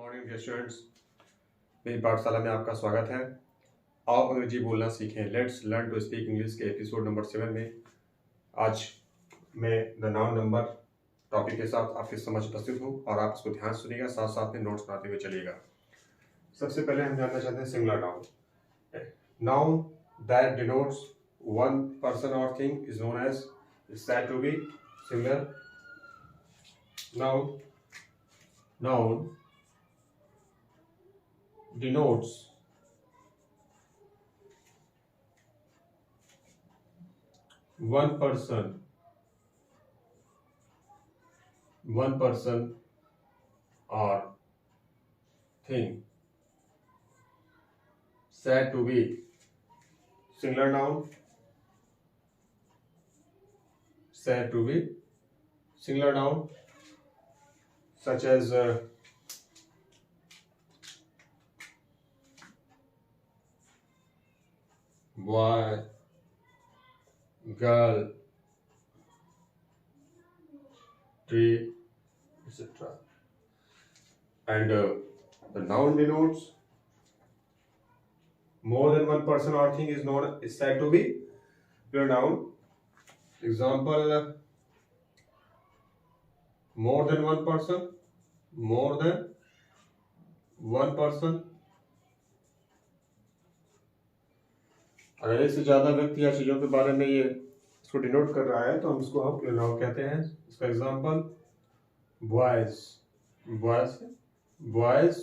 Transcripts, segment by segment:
Morning dear students, मेरी पाठशाला में आपका स्वागत है। आओ अंग्रेजी बोलना सीखें। Let's learn to speak English के एपिसोड नंबर 7 में आज मैं द नाउन नंबर टॉपिक के साथ आपके समझ उपस्थित हूँ और आप इसको ध्यान सुनिएगा, साथ साथ में नोट्स बनाते हुए चलिएगा। सबसे पहले हम जानना चाहते हैं singular noun. Noun that denotes one person और thing is known as said to be singular noun. Noun denotes one person or thing. Said to be singular noun. Said to be singular noun, such as boy, girl, tree, etc. And the noun denotes more than one person or thing is said to be plural noun. Example: more than one person, more than one person. अगर एक से ज्यादा व्यक्ति या चीजों के बारे में ये इसको डिनोट कर रहा है तो हम इसको प्लूरल नाउन कहते हैं। इसका example boys, boys, boys,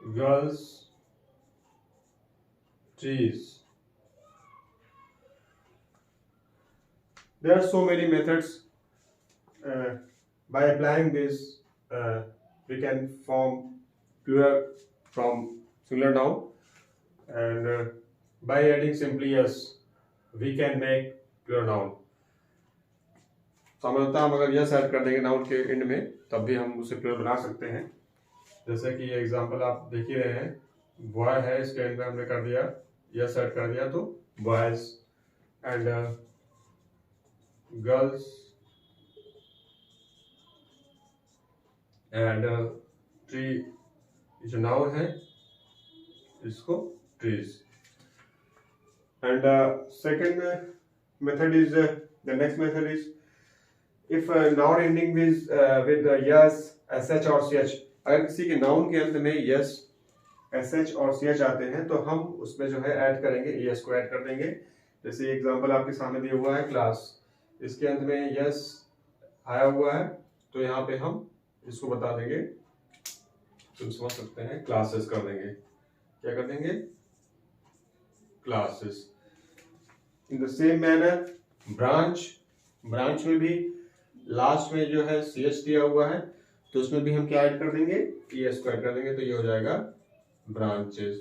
girls, trees. There are so many methods. By applying this, we can form plural from singular noun, and by adding simply yes, we can make plural noun. सामान्यतः हम अगर yes add कर देंगे noun के and में तब भी हम उसे प्लूरल बना सकते हैं। जैसे कि ये एग्जांपल आप देख ही रहे हैं, बॉय है, इसके एंड में हमने कर दिया यस ऐड कर दिया तो boys, and girls and tree जो नाउन है इसको trees. And second method is the next method is if noun ending with yes, SH और सीएच. अगर किसी के नाउन के अंत में यस, एसएच और सीएच आते हैं तो हम उसमें जो है ऐड करेंगे, यस को ऐड कर देंगे. जैसे एग्जांपल आपके सामने दिया हुआ है क्लास, इसके अंत में यस आया हुआ है तो यहाँ पे हम इसको बता देंगे, तुम समझ सकते हैं, क्लासेस कर देंगे. क्या कर देंगे? Classes. In the same manner branch, branch में भी लास्ट में जो है सी एच दिया हुआ है तो उसमें भी हम क्या ऐड कर देंगे, एस को ऐड कर देंगे तो ये हो जाएगा ब्रांचेस.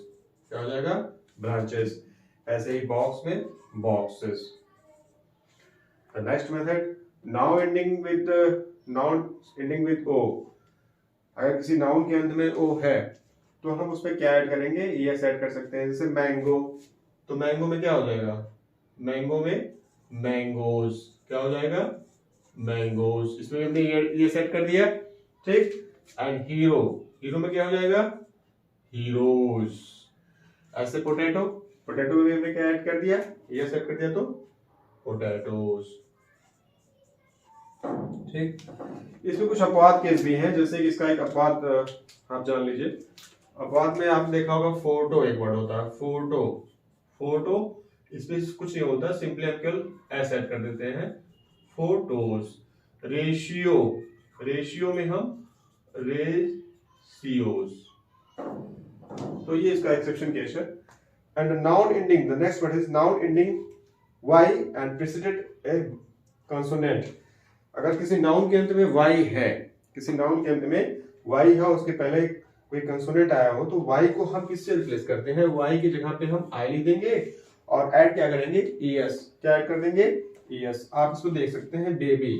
क्या हो जाएगा? ब्रांचेस. ऐसे ही बॉक्स में boxes. The next method, noun ending with o. अगर किसी नाउन के अंत में o है तो हम उस पर क्या ऐड करेंगे, es ऐड कर सकते हैं. जैसे मैंगो, तो मैंगो में क्या हो जाएगा? मैंगो में मैंगोज. क्या हो जाएगा? मैंगोज. इसमें हमने es ऐड कर दिया, ठीक. एंड हीरो, हीरो में क्या हो जाएगा? हीरोज. ऐसे पोटैटो, पोटैटो में हमने क्या ऐड कर दिया, es ऐड कर दिया तो पोटैटोज. ठीक. इसमें कुछ अपवाद केस भी हैं, जैसे कि इसका एक अपवाद आप जान लीजिए. अपवाद में आपने देखा होगा फोटो एक वर्ड होता है, फोटो. फोटो इसमें कुछ नहीं होता, सिंपली आप केवल एस ऐड कर देते हैं, फोटोज. रेशियो, रेशियो में हम रेशियोज. तो ये इसका एक्सेप्शन केस है. And noun ending, the next word is noun ending y and preceded a consonant. अगर किसी नाउन के अंत में y है, किसी नाउन के अंत में y है, उसके पहले कोई कंसोनेंट आया हो तो y को हम किससे रिप्लेस करते हैं? y की जगह पे हम i लिख देंगे और ऐड क्या करेंगे, es. क्या ऐड कर देंगे? es. आप इसको देख सकते हैं बेबी,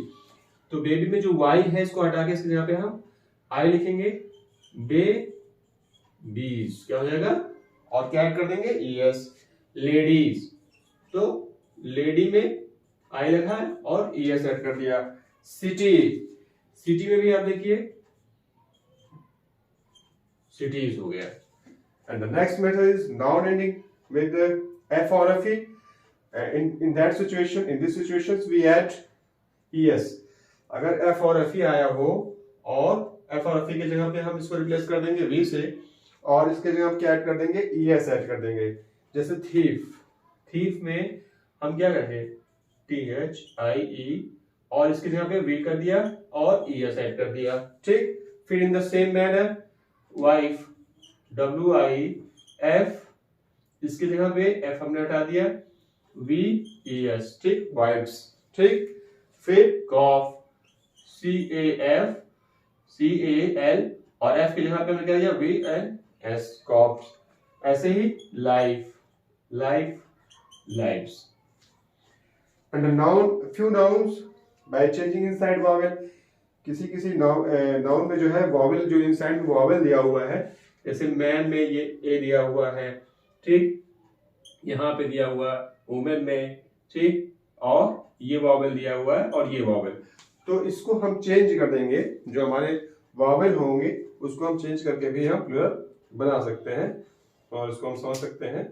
तो बेबी में जो y है इसको हटा के इसकी जगह पे हम i लिखेंगे, बेबीज. क्या हो जाएगा? और क्या ऐड कर देंगे, es. लेडीज, तो लेडी में आई लिखा है और es ऐड कर दिया. सिटी, सिटी में भी आप देखिए cities हो गया. And the next method is noun ending with f or fe. In that situation, in these situations we add es. अगर f और fe आया हो और f और fe की जगह पे हम इसको रिप्लेस कर देंगे v से, और इसके जगह हम क्या ऐड कर देंगे, es ऐड कर देंगे. जैसे thief, thief में हम क्या करेंगे, thie, और इसकी जगह पे v कर दिया और es ऐड कर दिया. ठीक. फिर in the same manner wife, wif, इसकी जगह पे f हमने हटा दिया, ves. ठीक, वाइफ्स. ठीक. फिर कॉफ, caf, cal, और f की जगह पे हमने क्या दिया, vns, कॉफ्स. ऐसे ही life, life, lives. And the noun, few nouns by changing inside vowel. किसी नाउन में जो है वॉवेल, जो इनसाइड में वॉवेल दिया हुआ है, जैसे मैन में ये ए दिया हुआ है. ठीक. यहाँ पे दिया हुआ वुमेन में. ठीक. और ये वॉवेल दिया हुआ है और ये वॉवेल, तो इसको हम चेंज कर देंगे. जो हमारे वॉवेल होंगे उसको हम चेंज करके भी हम प्लूरल बना सकते हैं और इसको हम समझ सकते हैं.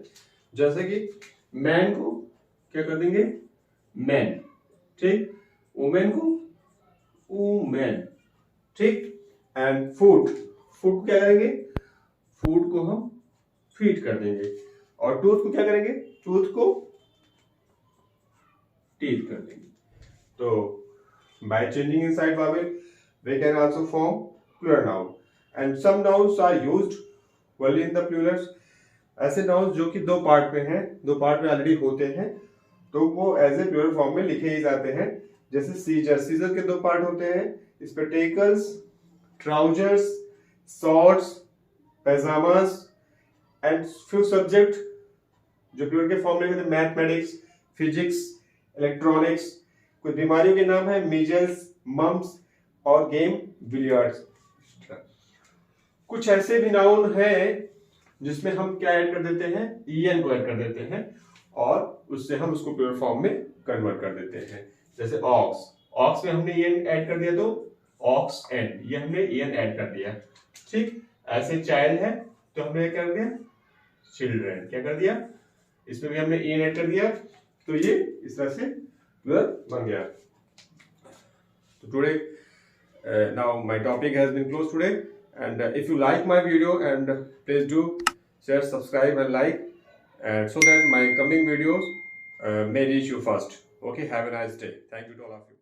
जैसे कि मैन को क्या कर देंगे, मैन. ठीक. वुमेन को वुमेन. ठीक. एंड फूड, फूड को क्या करेंगे, फूड को हम फीड कर देंगे. और टूथ को क्या करेंगे, टूथ को टीथ कर देंगे. तो by changing inside vowel we can also form plural noun. And some nouns are used only in the plurals. ऐसे नाउन्स जो कि दो पार्ट में हैं, दो पार्ट में ऑलरेडी होते हैं, तो वो एज ए प्लूरल फॉर्म में लिखे ही जाते हैं. जैसे सीजर, सीजर के दो पार्ट होते हैं, spectacles, trousers, shorts, pyjamas. And few subject जो प्लूरल के फॉर्म में होते हैं, मैथमेटिक्स, फिजिक्स, इलेक्ट्रॉनिक्स. कुछ बीमारियों के नाम है मीजल्स, मम्स और गेम बिलियर्ड्स. कुछ ऐसे भी नाउन हैं जिसमें हम क्या ऐड कर देते हैं, en को ऐड कर देते हैं और उससे हम उसको प्लूरल फॉर्म में कन्वर्ट कर देते हैं. जैसे ऑक्स, ऑक्स में हमने en ऐड कर दिया तो ऑक्स एंड, ये हमने en ऐड कर दिया. ठीक. ऐसे चाइल्ड है तो हमने क्या कर दिया, चिल्ड्रन. क्या कर दिया, इसमें भी हमने en ऐड कर दिया, तो ये इस तरह से प्लूरल बन गया. तो today now my topic has been closed today, and if you like my video, and please do share, subscribe and like, and so that my coming videos may reach you first. Okay, have a nice day. Thank you to all of you.